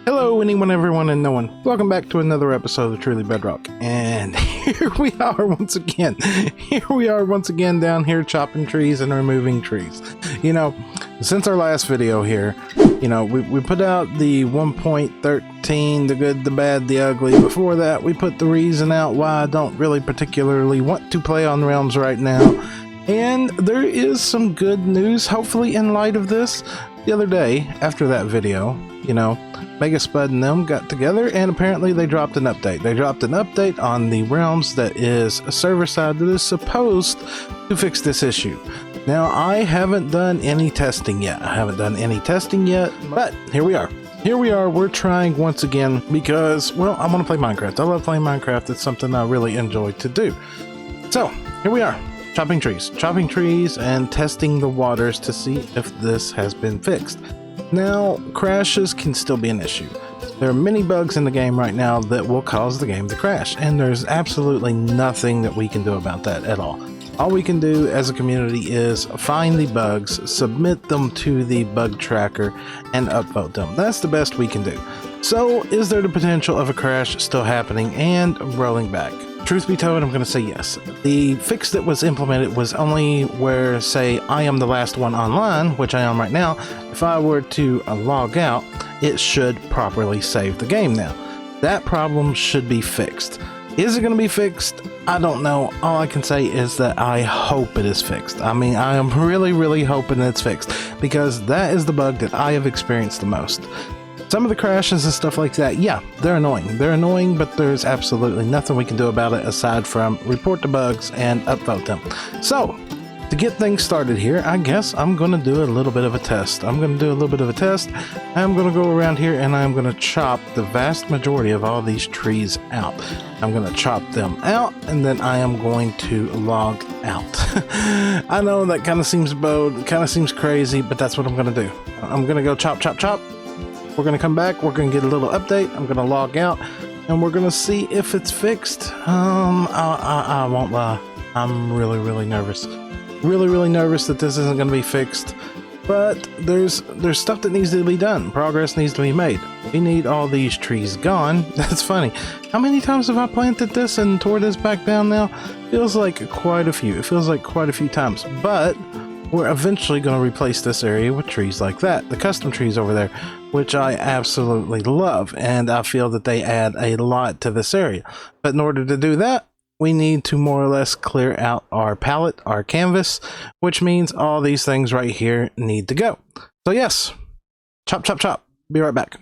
Hello anyone, everyone, and no one. Welcome back to another episode of Truly Bedrock. And here we are once again. Down here chopping trees and removing trees. You know, since our last video here, you know, we put out the 1.13, the good, the bad, the ugly. Before that, we put the reason out why I don't really particularly want to play on Realms right now. And there is some good news, hopefully, in light of this. The other day, after that video, you know, Mega Spud and them got together and apparently they dropped an update. They dropped an update on the Realms that is a server side that is supposed to fix this issue. Now, I haven't done any testing yet. But here we are. We're trying once again because, well, I want to play Minecraft. I love playing Minecraft. It's something I really enjoy to do. So, here we are. Chopping trees and testing the waters to see if this has been fixed. Now, crashes can still be an issue. There are many bugs in the game right now that will cause the game to crash, and there's absolutely nothing that we can do about that at all. All we can do as a community is find the bugs, submit them to the bug tracker, and upvote them. That's the best we can do. So, is there the potential of a crash still happening and rolling back? Truth be told, I'm going to say yes. The fix that was implemented was only where, say, I am the last one online, which I am right now. If I were to log out, it should properly save the game now. That problem should be fixed. Is it going to be fixed? I don't know. All I can say is that I hope it is fixed. I mean, I am really hoping it's fixed because that is the bug that I have experienced the most. Some of the crashes and stuff like that, yeah, they're annoying. They're annoying, but there's absolutely nothing we can do about it aside from report the bugs and upvote them. So, to get things started here, I guess I'm going to do a little bit of a test. I'm going to go around here and I'm going to chop the vast majority of all these trees out. I'm going to chop them out and then I am going to log out. I know that kind of seems bold, kind of seems crazy, but that's what I'm going to do. I'm going to go chop. We're going to come back, we're going to get a little update, I'm going to log out, and we're going to see if it's fixed. I won't lie, I'm really nervous. Really nervous that this isn't going to be fixed. But there's stuff that needs to be done. Progress needs to be made. We need all these trees gone. That's funny. How many times have I planted this and tore this back down now? Feels like quite a few. It feels like quite a few times. But we're eventually going to replace this area with trees like that. The custom trees over there, which I absolutely love. And I feel that they add a lot to this area. But in order to do that, we need to more or less clear out our palette, our canvas, which means all these things right here need to go. So yes, chop. Be right back.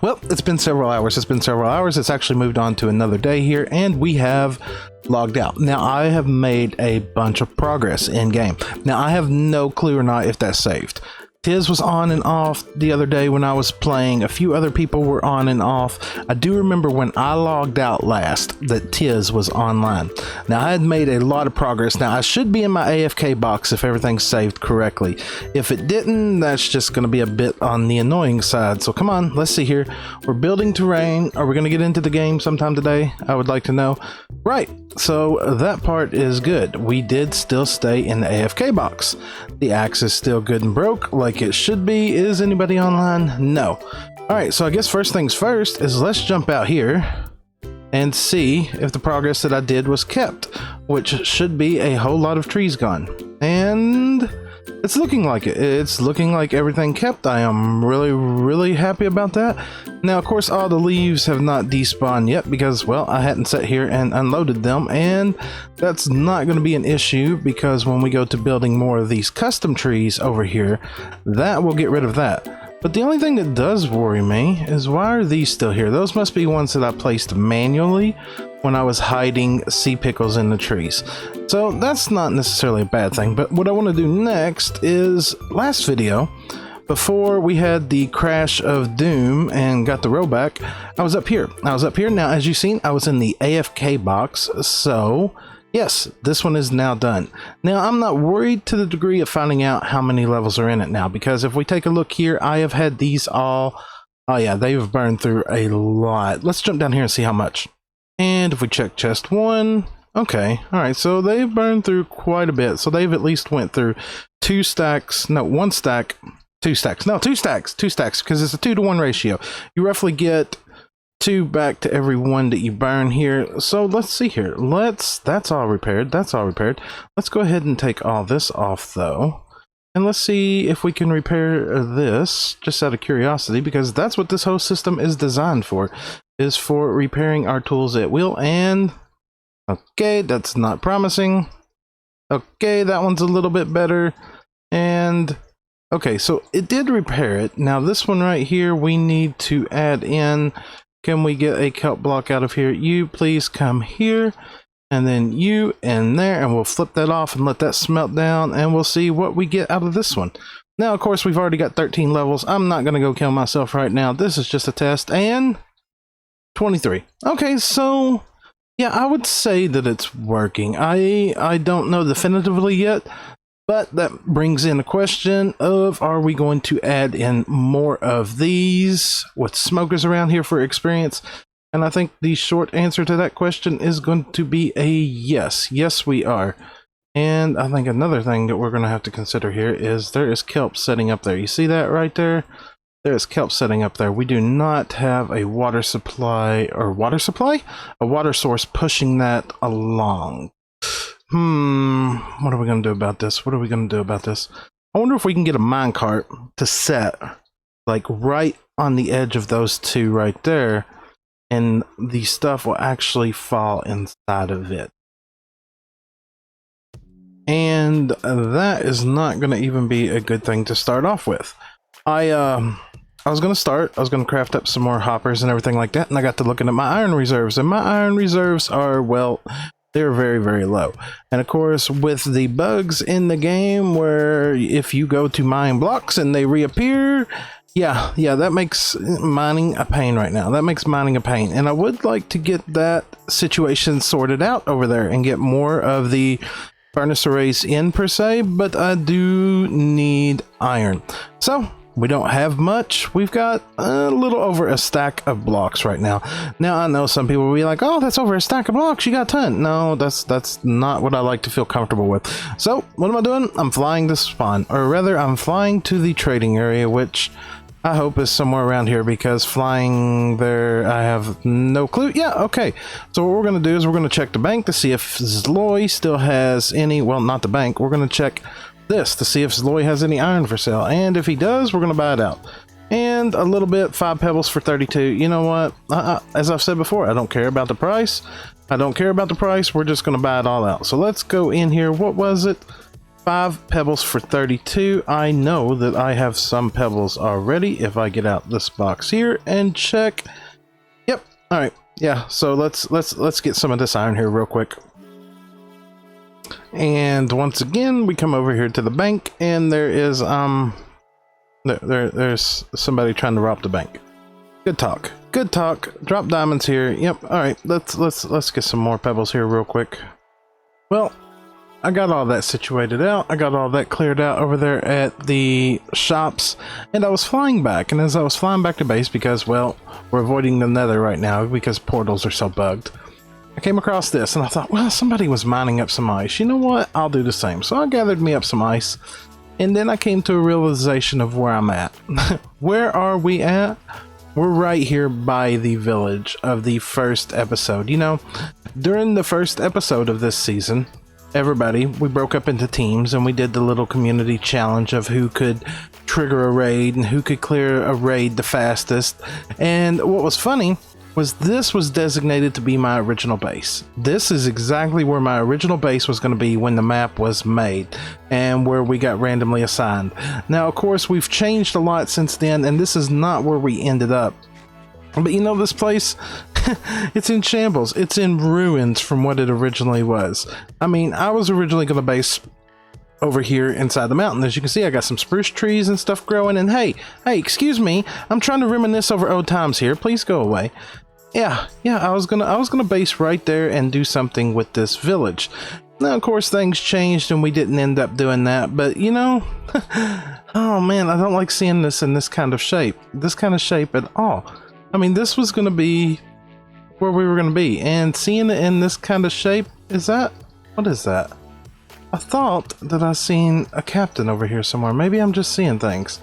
Well, it's been several hours. It's actually moved on to another day here, and we have logged out. Now, I have made a bunch of progress in game. Now, I have no clue or not if that's saved. Tiz was on and off the other day when I was playing. A few other people were on and off. I do remember when I logged out last that Tiz was online. Now, I had made a lot of progress. Now, I should be in my AFK box if everything's saved correctly. If it didn't, that's just going to be a bit on the annoying side. So come on, let's see here. We're building terrain. Are we going to get into the game sometime today? I would like to know. Right, so that part is good. We did still stay in the AFK box. The axe is still good and broke like it should be. Is anybody online? No. Alright, so I guess first things first is let's jump out here and see if the progress that I did was kept, which should be a whole lot of trees gone. And it's looking like it. It's looking like everything kept. I am really happy about that. Now, of course, all the leaves have not despawned yet because, well, I hadn't sat here and unloaded them, and that's not going to be an issue because when we go to building more of these custom trees over here, that will get rid of that. But the only thing that does worry me is why are these still here? Those must be ones that I placed manually when I was hiding sea pickles in the trees. So that's not necessarily a bad thing, but what I want to do next is, last video, before we had the crash of doom and got the rollback, I was up here. Now, as you've seen, I was in the AFK box, so yes, this one is now done. Now, I'm not worried to the degree of finding out how many levels are in it now, because if we take a look here, I have had these all, oh yeah, they've burned through a lot. Let's jump down here and see how much. And if we check chest 1, Okay, all right, so they've burned through quite a bit. So they've at least went through 2 stacks, no, 1 stack, 2 stacks, no, 2 stacks, 2 stacks, because it's a 2-to-1 ratio. You roughly get 2 back to every 1 that you burn here. So let's see here. That's all repaired. That's all repaired. Let's go ahead and take all this off though. And let's see if we can repair this just out of curiosity, because that's what this whole system is designed for, is for repairing our tools at will. And okay, that's not promising. Okay, that one's a little bit better. And okay, so it did repair it. Now this one right here, we need to add in. Can we get a kelp block out of here? You please come here, and then you in there, and we'll flip that off and let that smelt down, and we'll see what we get out of this one. Now, of course, we've already got 13 levels. I'm not going to go kill myself right now. This is just a test, and 23. Okay, so yeah, I would say that it's working. I don't know definitively yet, but that brings in a question of, are we going to add in more of these with smokers around here for experience? And I think the short answer to that question is going to be a yes. Yes, we are. And I think another thing that we're going to have to consider here is there is kelp setting up there. You see that right there? There's kelp setting up there. We do not have a water supply, or a water source pushing that along. What are we going to do about this? What are we going to do about this? I wonder if we can get a minecart to set like right on the edge of those 2 right there, and the stuff will actually fall inside of it. And that is not going to even be a good thing to start off with. I was going to craft up some more hoppers and everything like that, and I got to looking at my iron reserves, and my iron reserves are, well, they're very, very low. And of course, with the bugs in the game where if you go to mine blocks and they reappear, yeah, that makes mining a pain right now. That makes mining a pain. And I would like to get that situation sorted out over there and get more of the furnace arrays in per se, but I do need iron. So we don't have much. We've got a little over a stack of blocks right now. Now, I know some people will be like, oh, that's over a stack of blocks. You got a ton. No, that's not what I like to feel comfortable with. So what am I doing? I'm flying to spawn, or rather I'm flying to the trading area, which I hope is somewhere around here, because flying there, I have no clue. Yeah, okay. So what we're going to do is we're going to check the bank to see if Zloy still has any, well, not the bank. We're going to check this to see if Zloy has any iron for sale, and if he does, we're going to buy it out. And a little bit, 5 pebbles for 32. You know what, as I've said before, I don't care about the price. I don't care about the price. We're just going to buy it all out. So let's go in here. What was it? 5 pebbles for 32. I know that I have some pebbles already if I get out this box here and check. Yep, all right, yeah, so let's get some of this iron here real quick. And once again, we come over here to the bank, and there is there's somebody trying to rob the bank. Good talk. Good talk. Drop diamonds here. Yep. All right. Let's get some more pebbles here real quick. Well, I got all that situated out. I got all that cleared out over there at the shops, and I was flying back. And as I was flying back to base, because, well, we're avoiding the nether right now because portals are so bugged, I came across this, and I thought, well, somebody was mining up some ice. You know what? I'll do the same. So I gathered me up some ice, and then I came to a realization of where I'm at. Where are we at? We're right here by the village of the first episode. You know, during the first episode of this season, we broke up into teams, and we did the little community challenge of who could trigger a raid and who could clear a raid the fastest. And what was funny was this was designated to be my original base. This is exactly where my original base was going to be when the map was made, and where we got randomly assigned. Now, of course, we've changed a lot since then, and this is not where we ended up. But you know, this place, it's in shambles. It's in ruins from what it originally was. I mean, I was originally going to base over here inside the mountain. As you can see, I got some spruce trees and stuff growing, and hey, excuse me, I'm trying to reminisce over old times here. Please go away. Yeah, I was gonna base right there and do something with this village. Now, of course, things changed and we didn't end up doing that, but you know, oh man, I don't like seeing this in this kind of shape at all. I mean, this was gonna be where we were gonna be, and seeing it in this kind of shape, Is that, what is that? I thought that I seen a captain over here somewhere. Maybe I'm just seeing things.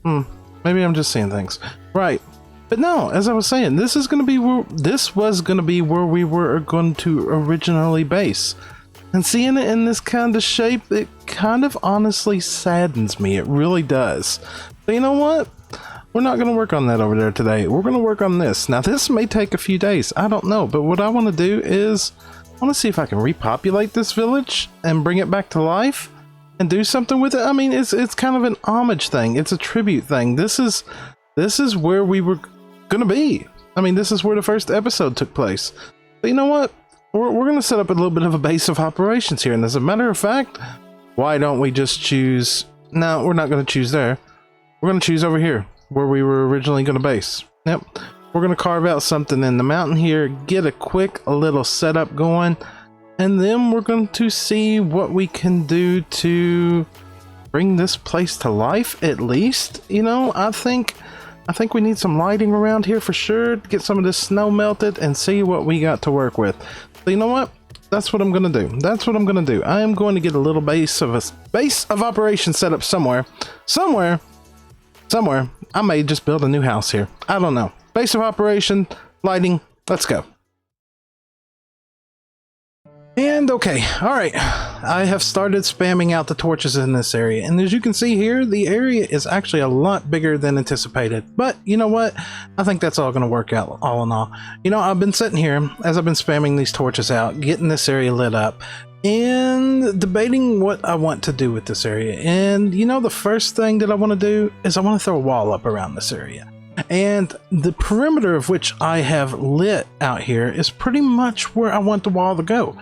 Maybe I'm just seeing things. Right. But no, as I was saying, this was going to be where we were going to originally base. And seeing it in this kind of shape, it kind of honestly saddens me. It really does. But you know what? We're not going to work on that over there today. We're going to work on this. Now, this may take a few days. I don't know. But what I want to do is I want to see if I can repopulate this village and bring it back to life and do something with it. I mean, it's kind of an homage thing. It's a tribute thing. This is where we were going to be. I mean, this is where the first episode took place. But you know what? We're going to set up a little bit of a base of operations here. And as a matter of fact, why don't we just choose... No, we're not going to choose there. We're going to choose over here, where we were originally going to base. Yep. We're going to carve out something in the mountain here, get a quick little setup going, and then we're going to see what we can do to bring this place to life, at least. You know, I think we need some lighting around here for sure, to get some of this snow melted and see what we got to work with. So you know what? That's what I'm going to do. That's what I'm going to do. I am going to get a little base of operations set up somewhere. Somewhere. I may just build a new house here. I don't know. Base of operation, lighting, let's go. And okay, all right. I have started spamming out the torches in this area. And as you can see here, the area is actually a lot bigger than anticipated. But you know what? I think that's all going to work out all in all. You know, I've been sitting here as I've been spamming these torches out, getting this area lit up, and debating what I want to do with this area. And you know, the first thing that I want to do is I want to throw a wall up around this area. And the perimeter of which I have lit out here is pretty much where I want the wall to go.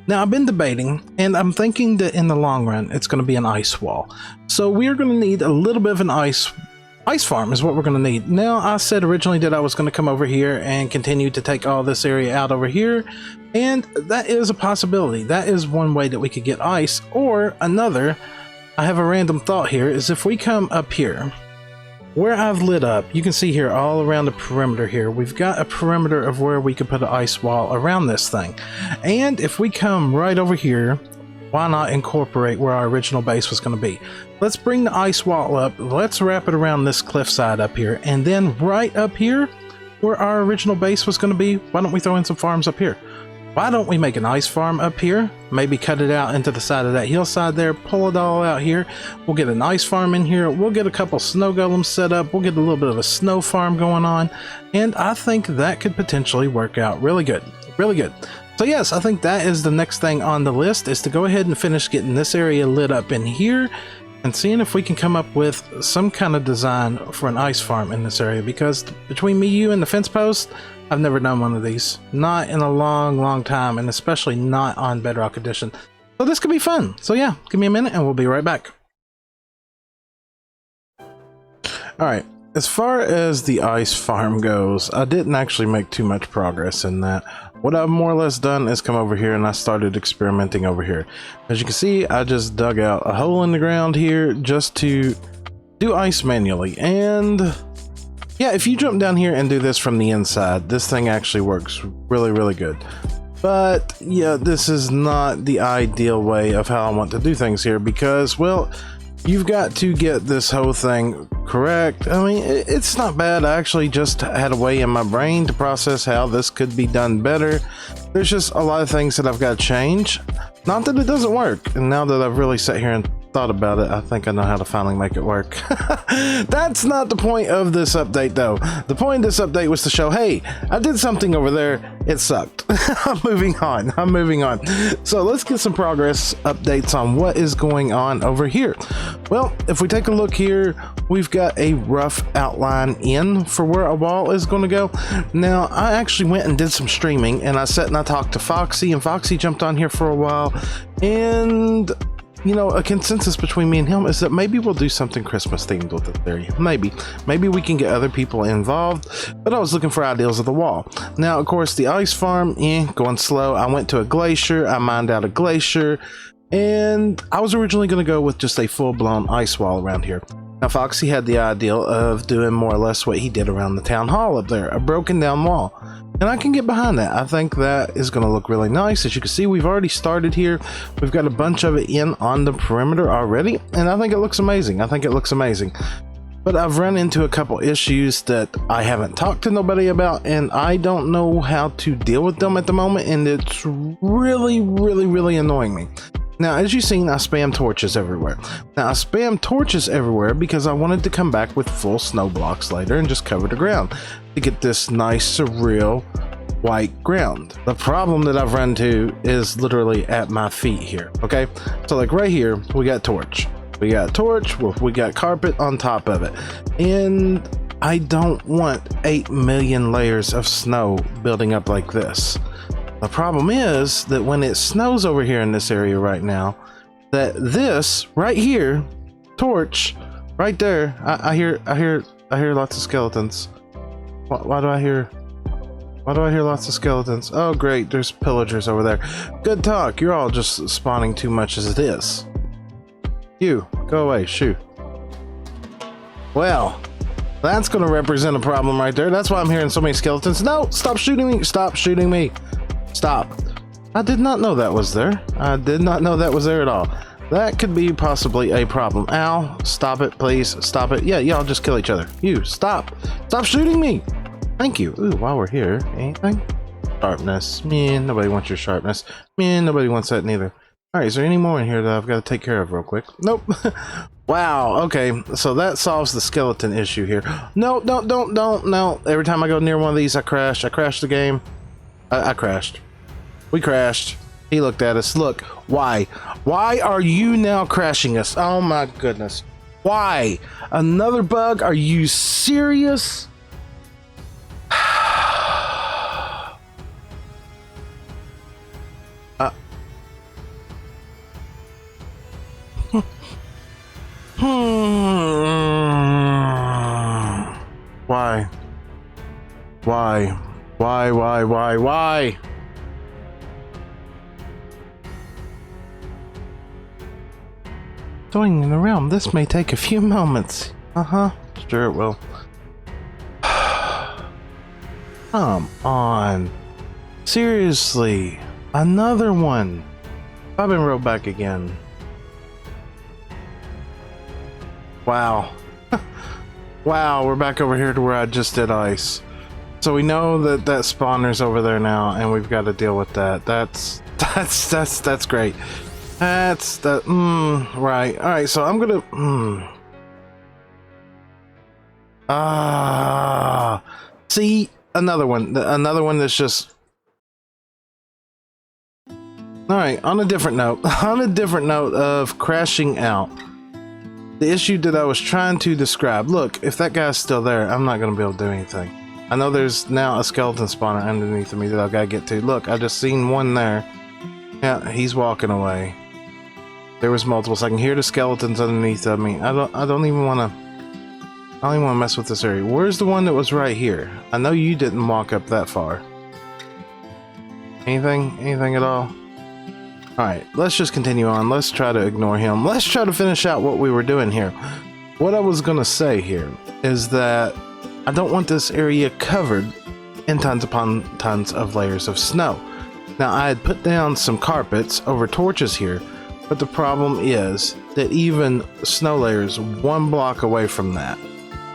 Now, I've been debating, and I'm thinking that in the long run, it's going to be an ice wall. So we're going to need a little bit of an ice farm is what we're going to need. Now, I said originally that I was going to come over here and continue to take all this area out over here. And that is a possibility. That is one way that we could get ice. Or another, I have a random thought here, is if we come up here, where I've lit up, you can see here all around the perimeter here, we've got a perimeter of where we could put an ice wall around this thing. And if we come right over here, why not incorporate where our original base was going to be? Let's bring the ice wall up, let's wrap it around this cliffside up here, and then right up here, where our original base was going to be, why don't we throw in some farms up here? Why don't we make an ice farm up here? Maybe cut it out into the side of that hillside there, pull it all out here. We'll get an ice farm in here. We'll get a couple snow golems set up. We'll get a little bit of a snow farm going on. And I think that could potentially work out really good. Really good. So yes, I think that is the next thing on the list, is to go ahead and finish getting this area lit up in here and seeing if we can come up with some kind of design for an ice farm in this area. Because between me, you, and the fence post, I've never done one of these. Not in a long time, and especially not on Bedrock Edition. So this could be fun. So yeah, give me a minute and we'll be right back. Alright, as far as the ice farm goes, I didn't actually make too much progress in that. What I've more or less done is come over here and I started experimenting over here. As you can see, I just dug out a hole in the ground here just to do ice manually. And yeah, if you jump down here and do this from the inside, this thing actually works really good. But yeah, this is not the ideal way of how I want to do things here, because, well, you've got to get this whole thing correct. I mean, it's not bad. I actually just had a way in my brain to process how this could be done better. There's just a lot of things that I've got to change. Not that it doesn't work. And now that I've really sat here and thought about it, I think I know how to finally make it work. That's not the point of this update though. The point of this update was to show, hey, I did something over there, it sucked. I'm moving on. So let's get some progress updates on what is going on over here. Well, if we take a look here, we've got a rough outline in for where a wall is going to go. Now, I actually went and did some streaming, and I sat and I talked to Foxy, and Foxy jumped on here for a while, and you know, a consensus between me and him is that maybe we'll do something Christmas themed with this area. Maybe we can get other people involved, but I was looking for ideas of the wall. Now, of course, the ice farm, going slow. I went to a glacier, I mined out a glacier, and I was originally going to go with just a full-blown ice wall around here. Now Foxy had the idea of doing more or less what he did around the town hall up there, a broken down wall. And I can get behind that. I think that is going to look really nice. As you can see, we've already started here. We've got a bunch of it in on the perimeter already, and I think it looks amazing. I think it looks amazing. But I've run into a couple issues that I haven't talked to nobody about, and I don't know how to deal with them at the moment, and it's really annoying me. Now, as you've seen, I spam torches everywhere. Now, I spam torches everywhere because I wanted to come back with full snow blocks later and just cover the ground to get this nice, surreal white ground. The problem that I've run into is literally at my feet here, okay? So, like right here, we got torch. We got torch, we got carpet on top of it. And I don't want 8 million layers of snow building up like this. The problem is that when it snows over here in this area right now, that this right here, torch, right there, I hear lots of skeletons. Why do I hear lots of skeletons? Oh great, there's pillagers over there. Good talk, you're all just spawning too much as it is. You, go away, shoo. Well, that's gonna represent a problem right there. That's why I'm hearing so many skeletons. No, stop shooting me, stop shooting me. Stop. I did not know that was there. I did not know that was there at all. That could be possibly a problem. Ow, stop it, please. Stop it. Yeah, y'all just kill each other. You, stop. Stop shooting me. Thank you. Ooh, while we're here, anything? Sharpness. Man, nobody wants your sharpness. Man, nobody wants that neither. All right, is there any more in here that I've got to take care of real quick? Nope. Wow, okay, so that solves the skeleton issue here. No, no. Every time I go near one of these, I crash. I crash the game. I crashed. We crashed. He looked at us. Look, why? Why are you now crashing us? Oh my goodness. Why? Another bug? Are you serious? Why? Why? Why? Going in the realm, this may take a few moments. Sure it will. Come on. Seriously. Another one. I've been rolled back again. Wow. Wow, we're back over here to where I just did ice. So we know that that spawner's over there now, and we've got to deal with that. That's great. Right. All right. So I'm gonna. See, another one that's just. All right. On a different note, of crashing out. The issue that I was trying to describe. Look, if that guy's still there, I'm not gonna be able to do anything. I know there's now a skeleton spawner underneath of me that I've got to get to. Look, I just seen one there. Yeah, he's walking away. There was multiples. I can hear the skeletons underneath of me. I don't even want to mess with this area. Where's the one that was right here? I know you didn't walk up that far. Anything at all? Alright, let's just continue on. Let's try to ignore him. Let's try to finish out what we were doing here. What I was gonna say here is that I don't want this area covered in tons upon tons of layers of snow. Now, I had put down some carpets over torches here, but the problem is that even snow layers 1 block away from that,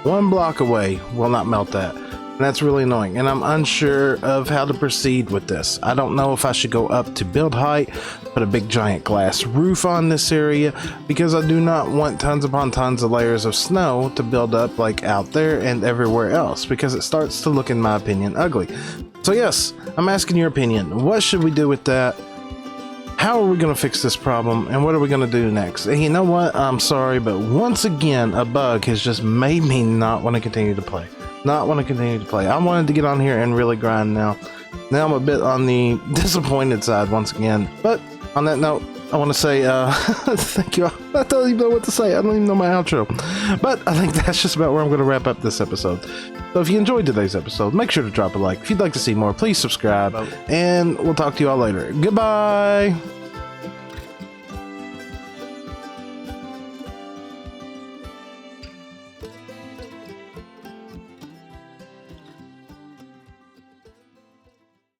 1 block away, will not melt that. And that's really annoying, and I'm unsure of how to proceed with this. I don't know if I should go up to build height, put a big giant glass roof on this area, because I do not want tons upon tons of layers of snow to build up like out there and everywhere else, because it starts to look, in my opinion, ugly. So yes, I'm asking your opinion. What should we do with that? How are we going to fix this problem, and what are we going to do next? And you know what? I'm sorry, but once again, a bug has just made me not want to continue to play. I wanted to get on here and really grind now. Now I'm a bit on the disappointed side once again. But on that note, I want to say thank you all. I don't even know what to say. I don't even know my outro. But I think that's just about where I'm going to wrap up this episode. So if you enjoyed today's episode, make sure to drop a like. If you'd like to see more, please subscribe. And we'll talk to you all later. Goodbye!